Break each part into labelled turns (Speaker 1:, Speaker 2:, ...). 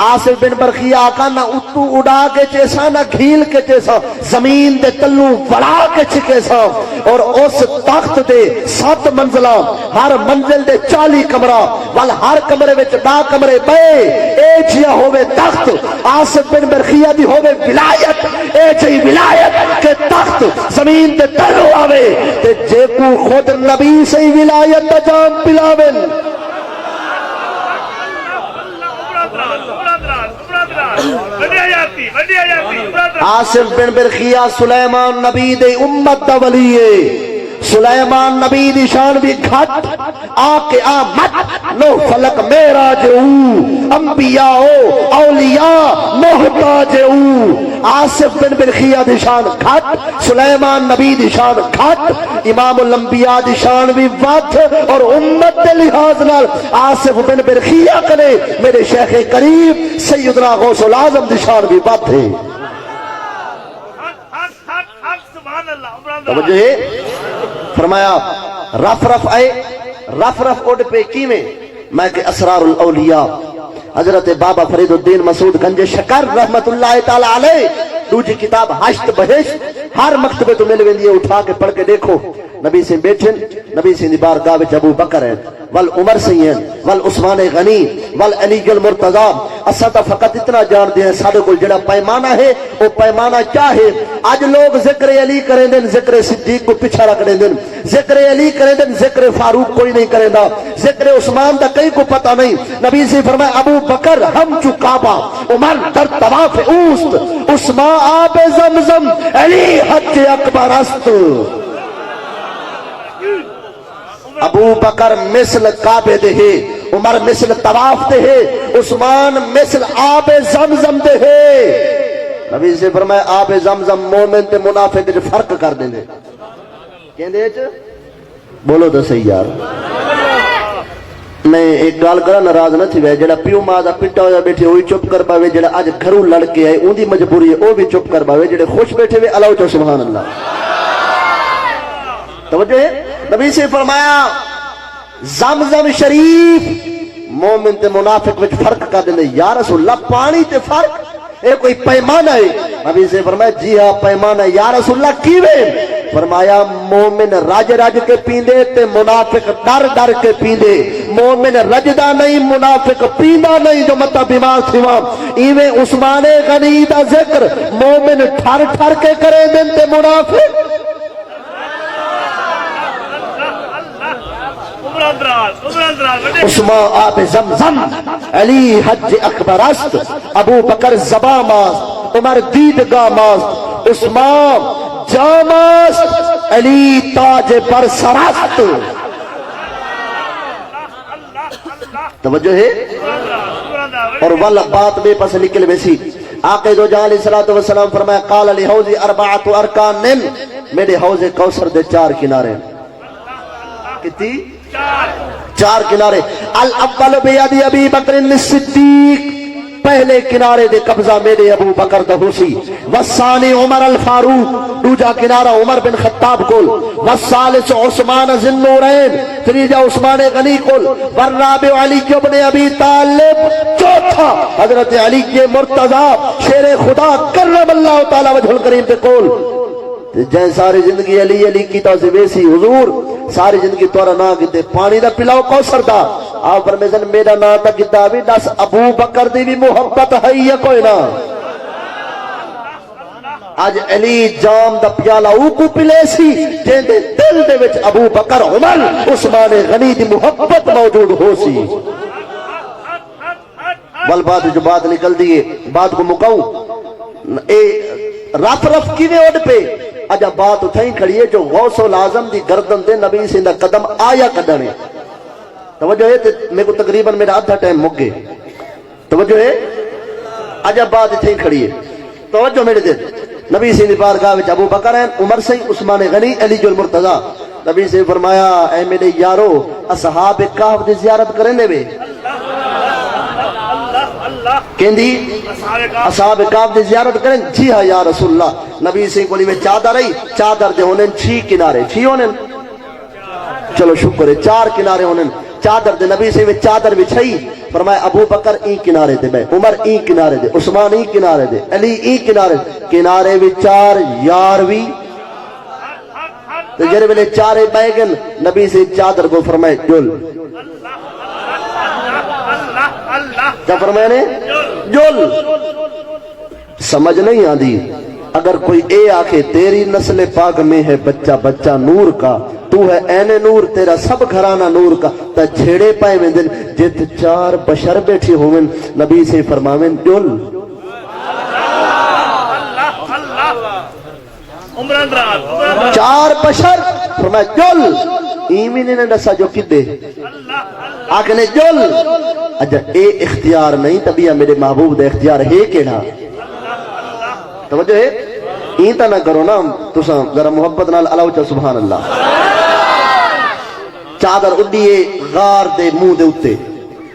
Speaker 1: آصف بن برخیہ آقا نہ اتو اڑا کے چیسا نہ گھیل کے چیسا زمین دے تلو وڑا کے چکیسا اور اس تخت دے 7 منزلہ ہر منزل دے 40 کمرہ وال ہر کمرے وچ دا کمرے بے اے جیا ہوئے تخت آصف بن برخیہ دی ہوئے ولایت اے جی ولایت کے تخت زمین دے تلو آوے تے جے کو خود نبی سے ولایت دا جام پلاویں آصف بن برخیہ سلیمان نبی دے امت دا ولی ہے سلیمان نبی دی شان بھی گھٹ آکے آمد نو فلک میراج انبیاء اولیاء محتاج آصف بن برخیہ دی شان گھٹ سلیمان نبی دی شان گھٹ امام الانبیاء دی شان بھی وقت اور امت دے لحاظ نال آصف بن برخیہ کنے میرے شیخ قریب سیدنا غوث العظم دی شان بھی وقت ہے توجہ ہے فرمایا رف رف آئے رف رف اڑ پہ کی میں کہ اسرار الاولیاء حضرت بابا فرید الدین مسعود گنج شکر رحمت اللہ تعالی علیہ دوجی کتاب ہشت بہشت ہر مکتبے تو مل ویندی ہے اٹھا کے پڑھ کے دیکھو نبی سے بیٹھن نبی سے بارگاہ وچ ابو بکر ہیں ول عمر سے ہیں ول عثمان غنی ول علی المرتضی اساں تا فقط اتنا جان دے ہیں سارے کول جڑا پیمانہ ہے وہ پیمانہ کیا ہے اج لوگ ذکر علی کریں دن ذکر صدیق کو پیچھے رکھ دین ذکر علی کریں دن ذکر فاروق کوئی نہیں کرے گا ذکر عثمان دا کہیں کو پتہ نہیں نبی سے فرمایا ابو بکر ہم چو کعبہ عمر در طواف اوست عثمان آب زمزم علی حج اکبر است ابو بکر مثل کعبے دے ہے عمر مثل طواف دے ہے عثمان مثل آب زمزم دے ہے نبی سے فرمایا آب زمزم مومن تے منافق جو فرق کر دیں دے کہندے چ بولو تو صحیح یار میں ایک گال کرا ناراض نہ تھی وے جڑا پیو ماں دا پٹا ہویا بیٹھے ہوئی چپ کر پاوے جڑا اج گھروں لڑ کے آئے اون دی مجبوری ہے او بھی چپ کر پاوے جڑے خوش بیٹھے ہوئے اللہ تو سبحان اللہ توجہ ہے نبی سے فرمایا زمزم شریف مومن تے منافق وچ فرق کر دے یا رسول اللہ پانی تے فرق اے کوئی پیمانہ ہے نبی سے فرمایا جی ہاں پیمانہ یا رسول اللہ کیویں فرمایا مومن رج رج کے پیندے تے منافق ڈر ڈر کے پیندے مومن رجدا نہیں منافق پیندا نہیں جو متا بیمار تھیوا ایویں عثمان غنی دا ذکر مومن ٹھر ٹھر کے کرے دین تے منافق عثمان آب زمزم علی حج اکبر است ابو بکر زبا ماست عمر دیدگاہ ماست عثمان جاماست علی تاج پر سراست توجہ ہے اور والا بات بے پس نکل ویسی آقا دو جہاں علیہ السلام فرمایا قال علی حوضی اربعت ارکان میرے حوض کوثر دے 4 کنارے کتنی 4 کنارے الاول بیادی ابی بکر الصدیق پہلے کنارے دے قبضہ میرے ابو بکر دا ہوسی والثانی عمر الفاروق دوجا کنارہ عمر بن خطاب کول والثالث عثمان ذی النورین تریجا عثمان غنی کول والرابع علی ابن ابی طالب چوتھا حضرت علی کے مرتضی شیر خدا کرم اللہ تعالی وجہ الکریم پہ کول جائیں ساری زندگی علی علی کی تو ویسی حضور ساری زندگی تورا نا کیتے پانی دا پلاؤ کوثر دا آپ فرمیزن میرا نا تا کتا بھی دس ابو بکر دی بھی محبت ہے یا کوئی نا آج علی جام دا پیالہ اوکو پلے سی جن دے دل دے وچ ابو بکر عمر عثمان غنی دی محبت موجود ہو سی والبات جو بات نکل دیئے بات کو مکاؤں اے رف رف کیویں اڑ پہ اجا بات اتھائیں کھڑی ہے جو غوث العظم دی گردن دے نبی سے دا قدم آیا قدنے توجہ ہے میں کو تقریباً میرا آدھا ٹائم مک گئے توجہ ہے اجا بات اتھائیں کھڑی ہے توجہ میرے دل نبی سے بارگاہ وچ ابو بکر ہیں عمر سے عثمان غنی علی المرتضی نبی سے فرمایا اے میرے یارو اصحاب کہف دی زیارت کرنے وے کہندی اصحاب کعب دی زیارت کریں جی ہاں یا رسول اللہ نبی سے کولی میں چادر رہی چادر دے ہونے 6 کنارے 6 ہونے چلو شکر ہے 4 کنارے ہونے چادر دے نبی سے چادر بچھائی فرمایا ابو بکر ای کنارے دے بے عمر ای کنارے دے عثمان ای کنارے دے علی ای کنارے بھی چار یار بھی تو جرے ویلے چارے بیگن نبی سے چادر کو فرمائے جل کیا فرمائے نے جل سمجھ نہیں آدھی اگر کوئی اے آکھے تیری نسل پاک میں ہے بچہ بچہ نور کا تو ہے این نور تیرا سب گھرانہ نور کا تا چھیڑے پائے میں دن جت چار بشر بیٹھی ہوئن نبی سے فرمائیں جل چار بشر فرمائے جل ایمین نے نسا جو کدے آکھنے جل اجا اے اختیار نہیں تبیہ میرے محبوب دے اختیار ہے کیڑا توجہ ہے اینتا نہ کرو نا تساں ذرا محبت نال علاوہ سبحان اللہ چادر اڈیے غار دے منہ دے اتے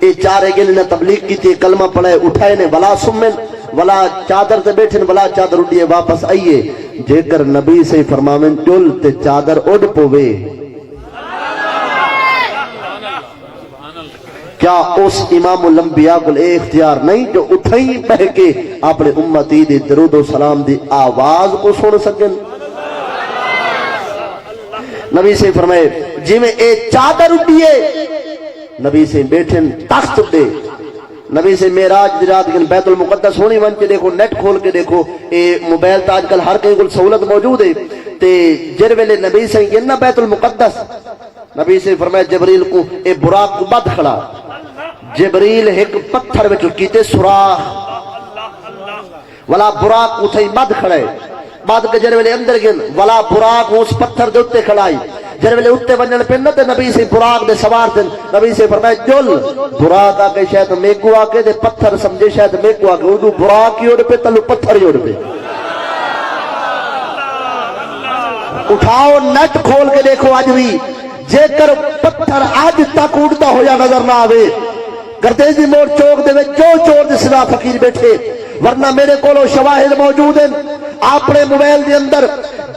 Speaker 1: اے چارے گلے نے تبلیغ کی تھی کلمہ پڑھے اٹھائے نے ولا سمن ولا چادر تے بیٹھے ولا چادر اڈیے واپس آئیے جے کر نبی سے فرماویں چل تے چادر اڈ پوے کیا اس امام الانبیاء کو اے اختیار نہیں جو اٹھائیں بہ کے اپنے امتی دے درود و سلام دی آواز کو سن سکیں نبی سے فرمائے جی میں اے چادر اٹھئے نبی سے بیٹھن تخت اٹھے نبی سے میراج رات کے بیت المقدس ہونی ون کے دیکھو نیٹ کھول کے دیکھو اے موبائل تا آج کل ہر کہیں کل سہولت موجود ہے تے جرویلے نبی سے یہ نا بیت المقدس نبی سے فرمائے جبریل کو اے براق کو بد کھڑا جبریل ایک پتھر میں کیتے سراخ ولا براق کو تھئی بد کھڑے بعد کے جرویلے اندر گن ولا براق اس پتھر دے اتے کھڑائی جرویلے اتے بنجن پہنتے نبی سے براق دے سوار دن نبی سے فرمائے جل براق آکے شاید میکو آکے دے پتھر سمجھے شاید میکو آکے اردو براق ہی اڑ پہ تلو پتھر ہی اڑ پہ اٹھاؤ نیٹ کھول کے دیکھو آج بھی جے کر پتھر آج تک اڑتا ہو یا نظر نہ آوے گردیزی موڑ چوک دے میں جو چور دے صدا فقیر بیٹھے ورنہ میرے کولو شواہد موجود ہیں اپنے موبائل دے اندر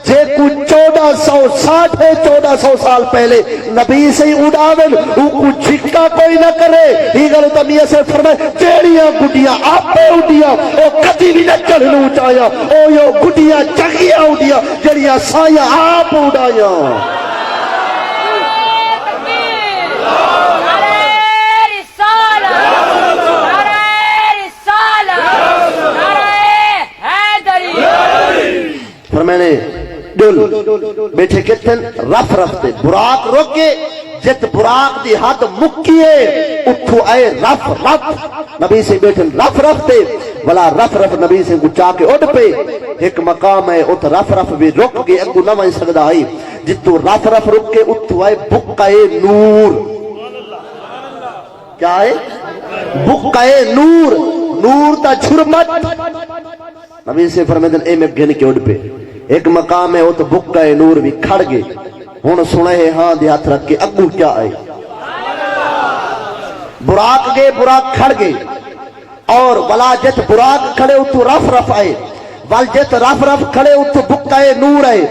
Speaker 1: جے کو 1460 سال پہلے نبی سے ہی اڑاویں او کو چھکا کوئی نہ کرے ہی گلو تمیہ سے فرمائے جیڑیاں گھٹیاں آپے اڑیا او کدی بھی نہ چڑھنو چاہیا او یو گھٹیاں چگیاں اڑیا جیڑیاں سایاں آپ اڑایا میں نے دل بیٹھے کتن رف رفتے براق روکے جت براق دی حد مکیے اٹھو آئے رف رف نبی سے بیٹھے رف رفتے ولا رف رف نبی سے گچا کے اڑ پہ ایک مقام ہے ات رف رف بھی رک گئے اگو نہ مائن سکتا آئی جتو رف رف رک کے اتو آئے بکائے نور کیا ہے بکائے نور نور تا چھرمت نبی سے فرمائے دن اے میں گھن کے اڑ پہ ایک مقام ہے وہ تو بکا ہے نور بھی کھڑ گئے ہون سنے ہیں ہاں دی ہاتھ رکھ کے اگو کیا آئے براق گئے براق کھڑ گئے اور ولا جت براق کھڑے اتو رف رف آئے وال جت رف رف کھڑے اتو بکا ہے نور آئے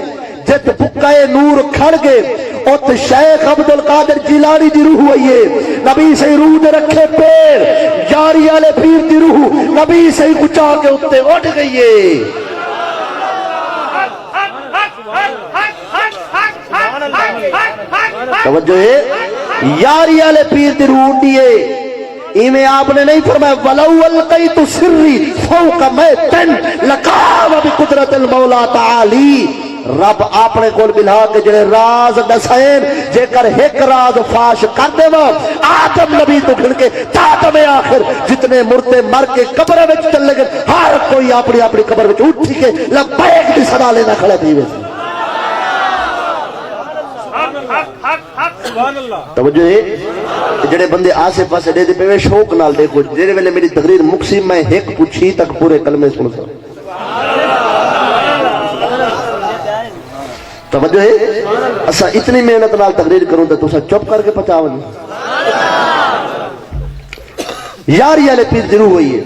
Speaker 1: جت بکا ہے نور کھڑ گئے ات شیخ عبدالقادر جیلانی دی روح ہوئیے نبی سے روح دے رکھے پیر جاری آلے پیر دی روح نبی سے کچا کے اتے اٹھ گئیے توجہ ہے یاری آلے پیر دی روح دیئے ایمیں آپ نے نہیں فرمایا وَلَوْ أَلْقَيْتُ سِرِّي فَوْقَ مَيْتًا لَقَامَ بِقُدْرَةِ الْمَوْلَى تَعَالِي رب آپ نے کول بلہا کے جڑے راز دسائیں جے کر ایک راز فاش کر دے وہ آدم نبی تو گھن کے تاتم آخر جتنے مرتے مر کے قبر میں چل لگے ہر کوئی اپنی اپنی قبر میں اٹھی کے لبیک دی صدا لینا کھڑے تھی ویسے توجہ ہے جڑے بندے آسے پاسے دے دے پہ شوق نال دیکھو جڑے ویلے میری تقریر مقسم میں ایک پوچھی تک پورے کلمے سنتا توجہ ہے اسا اتنی محنت نال تقریر کروں تو تسا چپ کر کے پچاو نہیں یاری والے پیر دی روح ہوئی ہے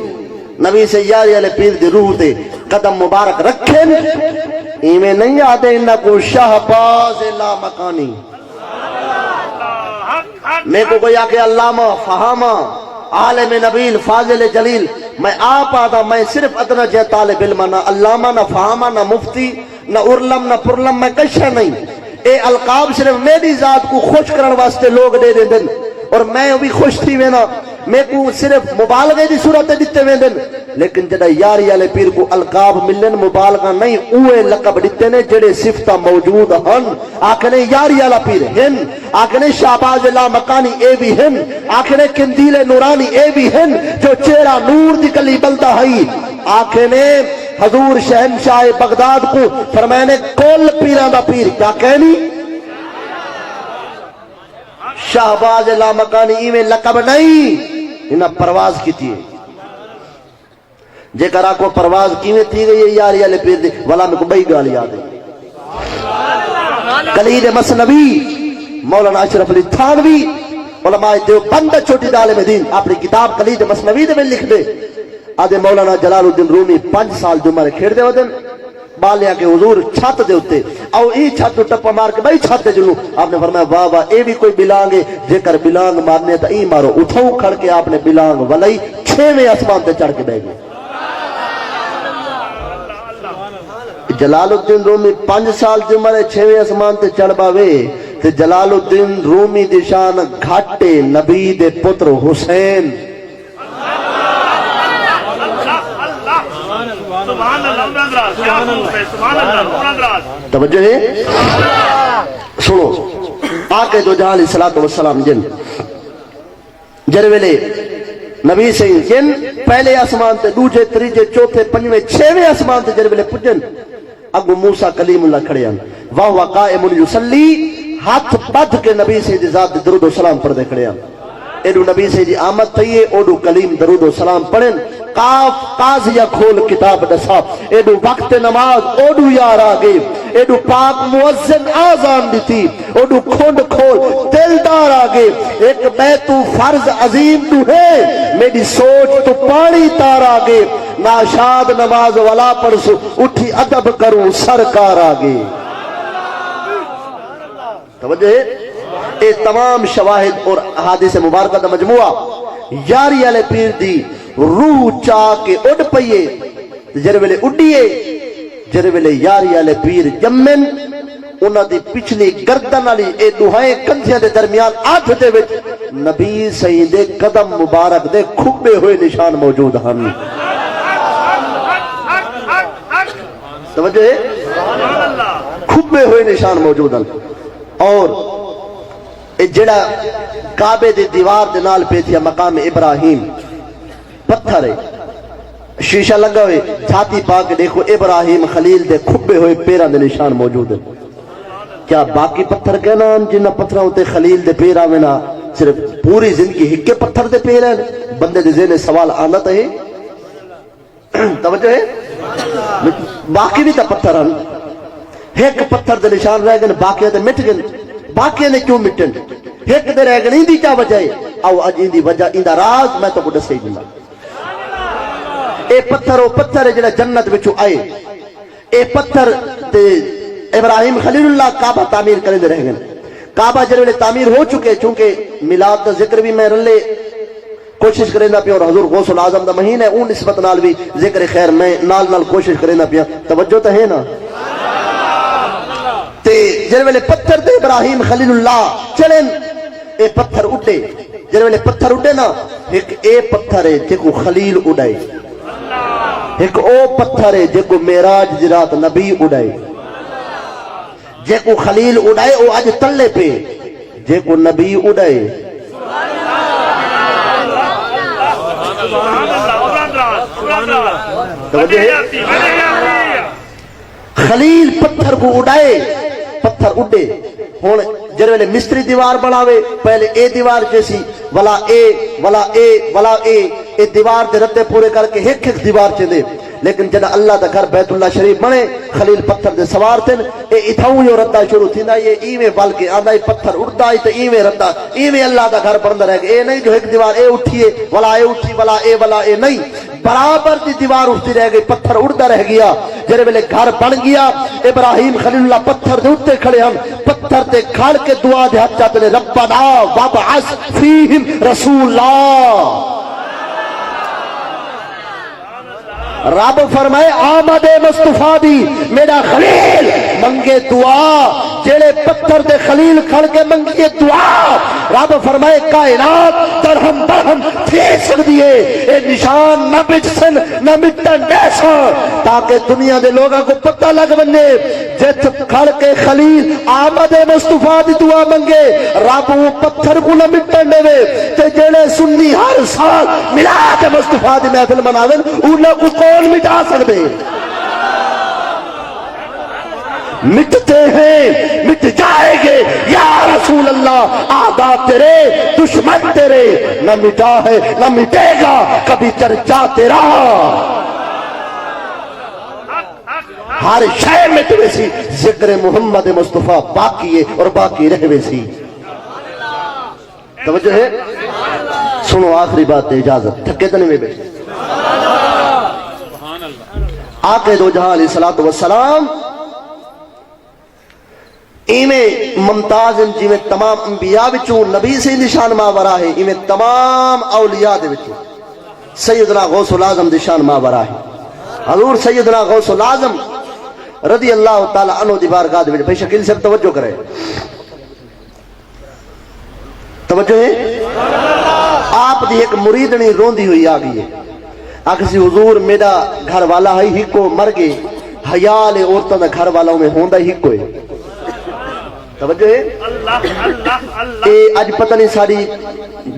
Speaker 1: نبی سے یاری والے پیر دی روح تے قدم مبارک رکھیں ایویں نہیں آتے انہاں کو شہباز لا مکانی میں کو کوئی آکے علامہ فہامہ عالم نبیل فاضل جلیل میں آپ آدھا میں صرف ادنا جے طالب علم نہ علامہ نہ فہامہ نہ مفتی نہ ارلم نہ پرلم میں کشہ نہیں اے القاب صرف میری ذات کو خوش کرن واسطے لوگ دے دیں دن اور میں بھی خوش تھی وینا میں کو صرف مبالغے دی صورت دیتے ویندن لیکن جڑا یاری والے پیر کو القاب ملن مبالغہ نہیں اوے لقب دیتے نے جڑے صفتہ موجود ہن آکھنے یاری والا پیر ہن آکھنے شہباز لا مکانی اے بھی ہن آکھنے قندیل نورانی اے بھی ہن جو چہرہ نور دی کلی بلدہ ہئی آکھنے حضور شہنشاہ بغداد کو فرمانے کل پیران دا پیر کیا کہنی شہباز لا مکانی ایویں لقب نہیں انہاں پرواز کی تھی جے کرا کو پرواز کیویں تھی گئی ہے یاری والے پیر دی والا میں کو بئی گال یاد ہے کلید مثنوی مولانا اشرف علی تھانوی علماء دیوبند چھوٹی عالم دین اپنی کتاب کلید مثنوی دے میں لکھ دے آدھے مولانا جلال الدین رومی 5 سال جمعہ کھیڑ دے ودن بالیا کے حضور چھت دے ہوتے او ای چھت ٹپا مار کے بھائی چھت دے جلو آپ نے فرمایا واہ واہ اے بھی کوئی بلانگ ہے جے کر بلانگ مارنے تا ای مارو اٹھاؤ کھڑ کے آپ نے بلانگ ولائی 6ویں آسمان تے چڑھ کے بہ گئے جلال الدین رومی 5 سال دی عمر 6ویں آسمان تے چڑھ باوے تے جلال الدین رومی دی شان گھاٹے نبی دے پتر حسین توجہ ہے سنو آقا دو جہاں علیہ السلام جن جرویلے نبی سے جن پہلے آسمان تے دوجے تریجے چوتھے پنجویں 6ویں آسمان تے جرویلے پجن اگو موسیٰ کلیم اللہ کھڑے ہیں وَهُوَ قَائِمٌ يُصَلِّي ہاتھ بدھ کے نبی سے ذات درود و سلام پڑھ دے کھڑے ہیں ایڈو نبی سے جی آمد تھئیے اوڈو کلیم درود و سلام پڑھن قاف قاضیہ کھول کتاب دسا ایڈو وقت نماز اوڈو یار آگے ایڈو پاک موزن آزان دی تھی اوڈو کھونڈ کھول دلدار آگے ایک بیتو فرض عظیم تو ہے میری سوچ تو پانی تار آگے ناشاد نماز والا پرسو اٹھی ادب کروں سرکار آگے توجہ ہے اے تمام شواہد اور احادیث مبارکہ دا مجموعہ یاری والے پیر دی روح چاہ کے اڑ پئیے جڑے ویلے اڈیے جڑے ویلے یاری والے پیر جمن انہاں دی پچھلی گردن والی اے دوہائیں کندھیاں دے درمیان آٹھ دے وچ نبی سید دے قدم مبارک دے کھبے ہوئے نشان موجود ہیں توجہ ہے کھبے ہوئے نشان موجود ہیں اور جڑا کعبے دی دیوار دے نال پہ تھیا مقام ابراہیم پتھر ہے شیشہ لگا ہوئے چھاتی پا کے دیکھو ابراہیم خلیل دے کھبے ہوئے پیران دے نشان موجود ہیں کیا باقی پتھر کہنا ہم جنہ پتھروں تے خلیل دے پیرا میں نہ صرف پوری زندگی ہکے پتھر دے پیر ہیں بندے دے ذہن سوال آنا تا ہے توجہ ہے باقی بھی تا پتھر ہیں ایک پتھر دے نشان رہ گئے باقی دے مٹ گئے باقی نے کیوں مٹن ایک دے رہ گئے اندی کیا وجہ ہے او اج اندی وجہ اندہ راز میں تو کو دسے دوں اے پتھر او پتھر ہے جڑا جنت وچوں آئے اے پتھر تے ابراہیم خلیل اللہ کعبہ تعمیر کرے دے رہ گئے کعبہ جڑے تعمیر ہو چکے چونکہ میلاد دا ذکر بھی میں رلے کوشش کریں دا پیا اور حضور غوث العظم دا مہینہ ہے اون نسبت نال بھی ذکر خیر میں نال کوشش کریں دا پیا توجہ تو ہے نا تے جڑے ویلے پتھر تے ابراہیم خلیل اللہ چلیں اے پتھر اٹھے جڑے ویلے پتھر اٹھے نا ایک اے پتھر ہے جے کو خلیل اڑائے ایک او پتھر ہے جے کو معراج دی رات نبی اڑائے جے کو خلیل اڑائے او اج تلے پہ جے کو نبی اڑائے خلیل پتھر کو اڑائے پتھر اڑے ہون جڑے ویلے مستری دیوار بناوے پہلے اے دیوار جیسی ولا اے ولا اے ولا اے دیوار دے رتے پورے کر کے ایک ایک دیوار چندے لیکن جنا اللہ دا گھر بیت اللہ شریف بنے خلیل پتھر دے سوار تھے اے اتھاؤں جو ردا شروع تھیندا یہ ایویں بل کے آندا پتھر اڑدا تے ایویں ردا ایویں اللہ دا گھر بندا رہ گیا اے نہیں جو ایک دیوار اے اٹھیے ولا اے اٹھی ولا اے نہیں برابر دی دیوار اٹھتی رہ گئی، پتھر اڑتا رہ گیا۔ جڑے ویلے گھر بن گیا، ابراہیم خلیل اللہ پتھر دے اوتے کھڑے ہن، پتھر تے کھڑ کے دعا دے ہاتھ چاہتے ربنا وابعث فیہم رسولا۔ رب فرمائے آمد مصطفیٰ دی میرا خلیل منگے دعا، جڑے پتھر دے خلیل کھڑ کے منگیے دعا، رب فرمائے کائنات درہم برہم تھی سکتی ہے، اے نشان نہ بچسن نہ مٹن نیسن، تاکہ دنیا دے لوگاں کو پتہ لگ بنے جت کھڑ کے خلیل آمد مصطفیٰ دی دعا منگے رب وہ پتھر کو نہ مٹن دے، تے جڑے سنی ہر سال میلاد مصطفیٰ دی محفل مناون انہاں کو کون مٹا سکتے؟ مٹتے ہیں، مٹ جائے گے یا رسول اللہ، آدھا تیرے دشمن تیرے، نہ مٹا ہے نہ مٹے گا کبھی چرچا تیرا، ہر شے مٹ ویسی ذکر محمد مصطفیٰ باقی ہے اور باقی رہ ویسی۔ توجہ ہے؟ سنو آخری بات ہے، اجازت تھکے تو نہیں میں بیٹھے۔ آقا دو جہاں علیہ السلام ایمیں ممتاز ہیں جی میں تمام انبیاء بچوں نبی سے نشان ماورا ہے، ایمیں تمام اولیاء دے بچوں سیدنا غوث العظم نشان ماورا ہے۔ حضور سیدنا غوث العظم رضی اللہ تعالی عنہ دی بارگاہ دے وچ بھائی شکیل سے توجہ کرے، توجہ ہے؟ آپ دی ایک مریدنی روندی ہوئی آ گئی ہے، آکسی حضور میرا گھر والا ہے ہی کو مر گئے، حیال عورتوں دا گھر والا میں ہوندہ ہی کوئی۔ توجہ ہے؟ اے آج پتہ نہیں ساری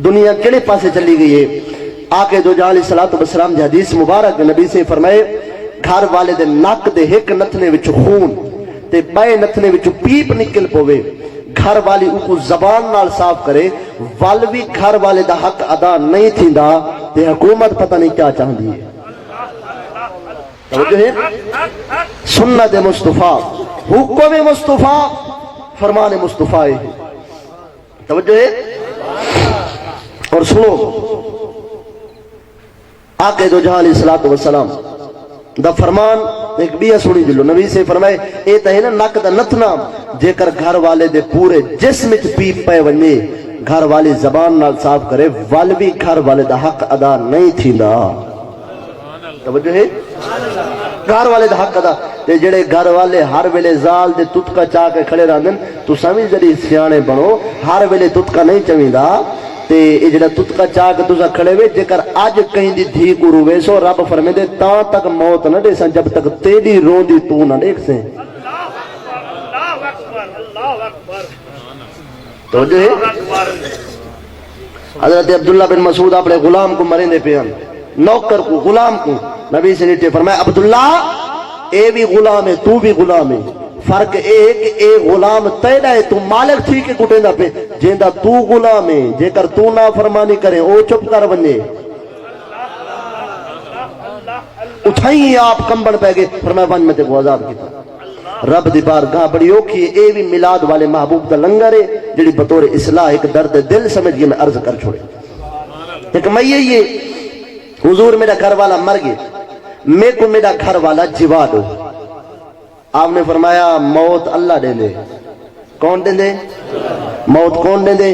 Speaker 1: دنیا کیڑے پاسے چلی گئی ہے۔ آقا دو جہاں علیہ السلام دی حدیث مبارک نبی سے فرمائے گھر والے دے ناک دے ایک نتنے وچ خون تے بائے نتنے وچ پیپ نکل پوے، گھر والی کو زبان نال صاف کرے، والوی گھر والے دا حق ادا نہیں تھیندا تے حکومت پتہ نہیں کیا چاہندی ہے۔ توجہ ہے؟ سنت مصطفیٰ، حکم مصطفیٰ، فرمان مصطفیٰ ہے۔ توجہ ہے؟ اور سنو آقا دو جہاں علیہ السلام دا فرمان ایک بیہ سنی جلو، نبی سے فرمائے اے تہے نا نک دا نتنا جے کر گھر والے دے پورے جسم چ پیپ پے ونجے گھر والی زبان نال صاف کرے، والوی گھر والے دا حق ادا نہیں تھیندا۔ توجہ ہے؟ گھر والے دا حق ادا تے جڑے گھر والے ہر ویلے زال دے تتکا چاہ کے کھڑے رہندن، تو سمجھ جڑی سیانے بنو ہر ویلے تتکا نہیں چویندا تے اے جڑا تتکا چاہ کے تسا کھڑے وے جے کر اج کہیں دی دھی کو روے سو رب فرمے دے تاں تک موت نہ دے سن جب تک تیری روندی تو نہ دیکھ سے۔ تو جو ہے حضرت عبداللہ بن مسعود اپنے غلام کو مرین دے پیان نوکر کو غلام کو نبی سے نیٹے فرمایا عبداللہ اے بھی غلام ہے تو بھی غلام ہے، فرق اے کہ اے غلام تیرا ہے تو مالک تھی کہ کٹے نہ پہ جیندہ تو غلام ہے، جے کر تو نہ فرمانی کرے او چپ کر بنے اٹھائیں آپ کمبن پہ گئے، فرمایا بن میں تے کو آزاد کیتا۔ رب دی بارگاہ بڑی اوکھی ہے، اے بھی میلاد والے محبوب دا لنگر ہے جڑی بطور اصلاح ایک درد دل سمجھ گئے میں عرض کر چھوڑے۔ ایک میں یہ حضور میرا گھر والا مر گئے، میں کو میرا گھر والا جوا دو۔ آپ نے فرمایا موت اللہ دے دے۔ کون دے دے؟ موت کون دے دے؟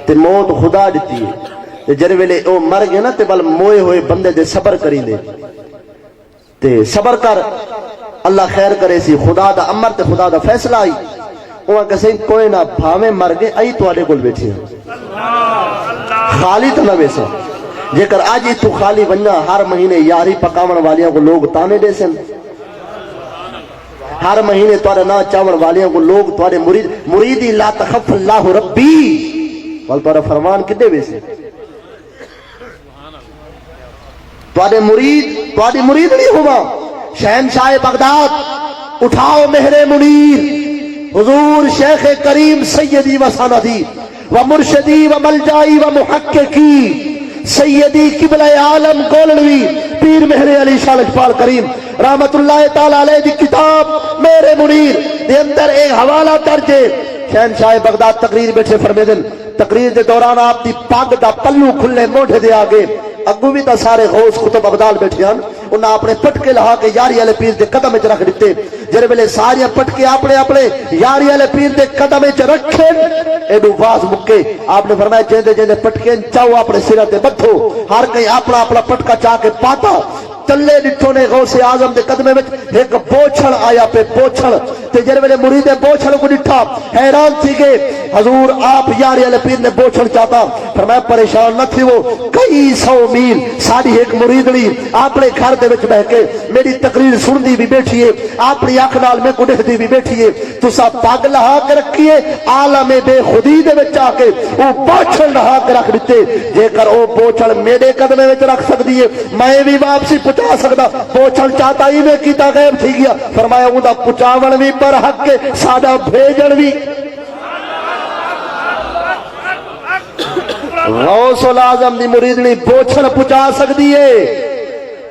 Speaker 1: تے موت خدا دیتی ہے تے جر ویلے او مر گئے نا تے بل موئے ہوئے بندے دے صبر کری دے تے صبر کر اللہ خیر کرے سی، خدا دا امر تے خدا دا فیصلہ آئی وہاں کسے کوئی نہ بھاویں مر گئے آئی تو آڑے کول بیٹھی ہیں خالی تو نہ ویسا جے کر آج ہی تو خالی بننا ہر مہینے یاری پکاون والیاں کو لوگ تانے دے سن، ہر مہینے توڑے نہ چاون والیاں کو لوگ توڑے مریدی لا تخف اللہ ربی وال توڑے فرمان کدے ویسے توڑے مرید نہیں ہوا شہنشاہ بغداد اٹھاؤ مہر منیر حضور شیخ کریم سیدی و سندی و مرشدی و ملجائی و محققی سیدی قبلہ عالم گولڑوی پیر مہر علی شاہ لجپال کریم رحمت اللہ تعالی علیہ دی کتاب میرے منیر دے اندر ایک حوالہ درجے شہنشاہ بغداد تقریر بیٹھے فرمیدن، تقریر دے دوران آپ دی پاگ دا پلو کھلے موڑے دے آگے اگو بھی تا سارے غوث کتب ابدال بیٹھے ہیں انہاں اپنے پٹکے لہا کے یاری والے پیر دے قدم وچ رکھ دتے جڑے ویلے سارے پٹکے اپنے اپنے یاری والے پیر دے قدم وچ رکھے ایڈو واز مکے آپ نے فرمایا جیندے جیندے پٹکے چاو اپنے سر تے بدھو ہر کوئی اپنا اپنا پٹکا چا کے پاتا چلے ڈٹھو نے غوث اعظم دے قدمے وچ ایک بوچھڑ آیا پہ بوچھڑ تے جڑے ویلے مرید بوچھڑ کو ڈٹھا حیران تھی کہ حضور آپ یاری والے پیر نے بوچھڑ چاہتا فرمایا پریشان نہ تھی وہ کئی سو میل ساری ایک مریدنی اپنے گھر دے وچ بیٹھ کے میری تقریر سندی بھی بیٹھی ہے اپنی اکھ نال میں کو دکھدی بھی بیٹھی ہے تسا پگ لہا کے رکھیے عالم بے خودی دے وچ آ کے او بوچھڑ لہا کے رکھ دتے جے کر او بوچھڑ میرے قدمے وچ رکھ سکدی ہے میں بھی واپسی پہنچا سکدا بوچھڑ چاہتا ہی میں کیتا غائب تھی گیا فرمایا اوندا پہنچاون بھی پر حق کے ساڈا بھیجن بھی غوث العظم دی مریدنی بوچھڑ پہنچا سکدی ہے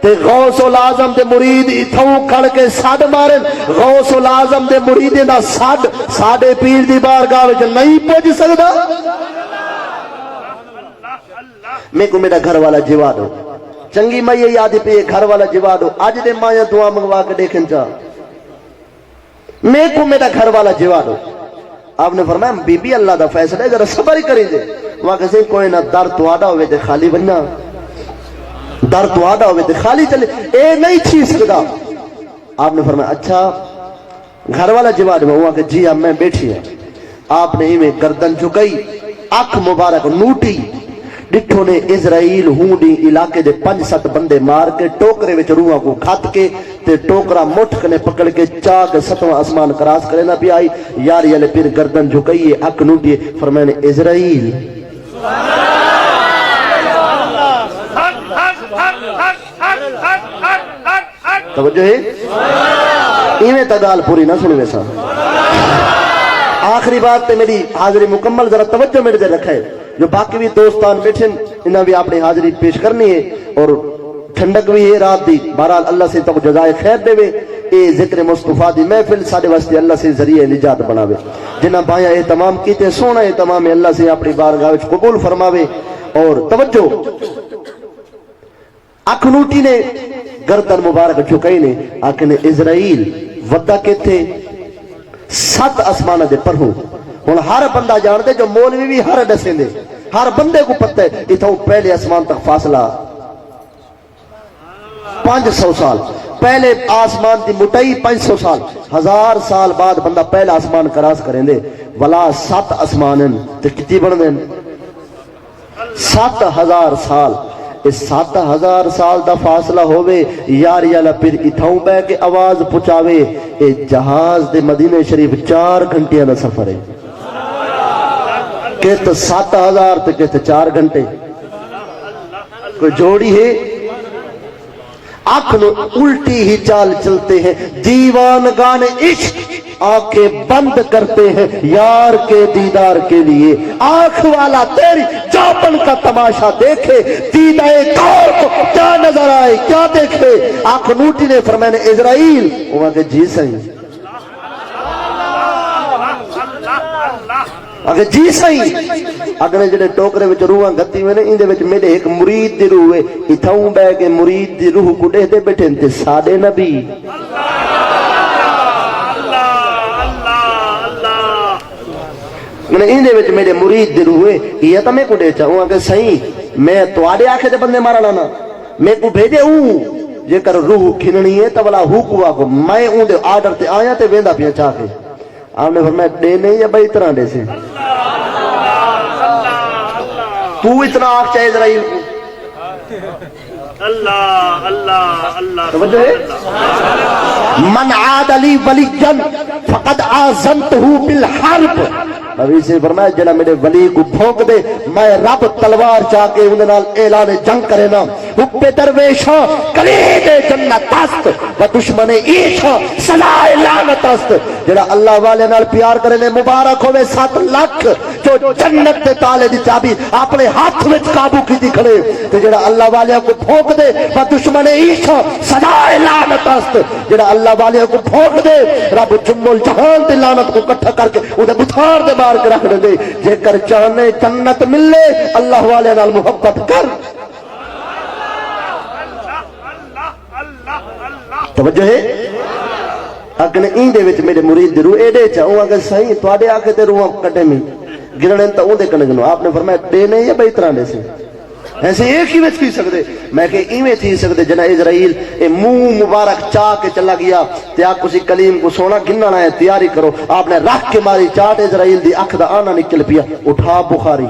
Speaker 1: تے غوث العظم دے مرید اتھوں کھڑ کے سڈ مارن غوث العظم دے مرید دا سڈ ساڈے پیر دی بارگاہ وچ نہیں پہنچ سکدا میں کو میرا گھر والا جوا دو چنگی میں یہ یاد پہ گھر والا جوا دو اج دے ماں دعا منگوا کے دیکھن چاہ میں کو میرا گھر والا جوا دو آپ نے فرمایا بی بی اللہ دا فیصلہ ہے ذرا صبر ہی کریں دے وہاں کسی کوئی نہ در تو آدھا ہوئے تے خالی بننا در تو آدھا ہوئے تے خالی چلے اے نہیں چھین سکتا آپ نے فرمایا اچھا گھر والا جوا دو وہاں کہ جی اب میں بیٹھی ہے آپ نے ہی میں گردن جھکئی اکھ مبارک نوٹی ڈٹھو نے اسرائیل ہونڈی علاقے دے 5-7 بندے مار کے ٹوکرے وچ روحاں کو کھت کے تے ٹوکرا مٹھ کنے پکڑ کے چاہ کے 7واں آسمان کراس کرے نہ پی آئی یاری والے پھر گردن جھکائیے اک نوٹیے فرمایا نے اسرائیل توجہ ہے ایویں تا گال پوری نہ سنوے سا آخری بات تے میری حاضری مکمل ذرا توجہ میرے دے رکھے جو باقی بھی دوستان بیٹھیں انہاں بھی اپنی حاضری پیش کرنی ہے اور ٹھنڈک بھی ہے رات دی بہرحال اللہ سے تو جزائے خیر دے وے اے ذکر مصطفیٰ دی محفل سارے واسطے اللہ سے ذریعہ نجات بناوے جنہاں بھائیاں اہتمام کیتے سونا اہتمام اللہ سے اپنی بارگاہ وچ قبول فرماوے اور توجہ اکھنوٹی نے گردن مبارک جھکائی نے آکھنے اسرائیل ودا کے تھے 7 آسمانہ دے پر ہوں ہر بندہ جانتے جو مولوی بھی ہر دسیں دے ہر بندے کو پتہ ہے اتھوں پہلے آسمان تک فاصلہ 500 سال پہلے آسمان دی مٹائی 500 سال 1000 سال بعد بندہ پہلا آسمان کراس کریں دے ولا 7 آسمانن تے کتنی بن دیں 7000 سال اس 7000 سال دا فاصلہ ہوئے یاری اللہ پھر اتھاؤں بے کے آواز پچاوے اے جہاز دے مدینہ شریف 4 گھنٹیاں دا سفر ہے کہتے 7000 تو کہتے 4 گھنٹے کوئی جوڑی ہے آنکھ الٹی ہی چال چلتے ہیں دیوان گانے عشق آنکھیں بند کرتے ہیں یار کے دیدار کے لیے آنکھ والا تیری جاپن کا تماشا دیکھے دیدائے کار کو کیا نظر آئے کیا دیکھے آنکھ نوٹی نے فرمایا نے اسرائیل وہاں کہ جی صحیح اگر جی صحیح اگر جڑے ٹوکرے وچ روحاں گتی ہوئے نے اندے وچ میرے ایک مرید دی روح ہے اتھاؤں بے کے مرید دی روح کو دے بیٹھے تے ساڈے نبی اندے وچ میرے مرید دی روح ہے یہ تو میں کو دے چاہوں کہ صحیح میں تواڈے آکھے تے بندے مارا لانا میں کو بھیجے ہوں جے کر روح کھننی ہے تو بلا حکوا کو میں اون دے آرڈر تے آیا تے ویندا پیا چاہ کے آپ نے فرمایا دے نہیں یا بھائی طرح دے سے تو اتنا آنکھ چاہے اسرائیل کو اللہ اللہ اللہ توجہ ہے من عاد لی ولیجن فقد آزمتہ بالحرب نبی سے فرمایا جنہ میرے ولی کو بھونک دے میں رب تلوار چاہ کے انہوں اعلان جنگ کرے نا حب درویشاں کلید جنت است و دشمن عیشاں سلائے لعنت است جنہ اللہ والے نال پیار کرے نے مبارک ہوئے 7 لاکھ جو جنت دے تالے دی چابی اپنے ہاتھ میں قابو کی دی کھڑے تو جنہ اللہ والے کو بھونک دے و دشمن عیشاں سلائے لعنت است جنہ اللہ والے کو بھونک دے رب جم الجہان دے لعنت کو کٹھا کر کے انہیں بتھار دے کے رکھ دے جے کر چاہنے جنت ملے اللہ والے نال محبت کر توجہ ہے اگنے این دے وچ میرے مرید دی روح ایڈے چاہوں اگر صحیح تواڈے آکے تے روح کٹے میں گرنے تا اون دے کنے گنو آپ نے فرمایا ٹے نہیں یا بئی طرح دے سے ایسے ایک ہی وچ کی سکدے میں کہ ایویں تھی سکدے جنا اسرائیل اے منہ مبارک چاہ کے چلا گیا تے آ کسی کلیم کو سونا گننا ہے تیاری کرو آپ نے رکھ کے ماری چاٹ اسرائیل دی اکھ دا آنا نکل پیا اٹھا بخاری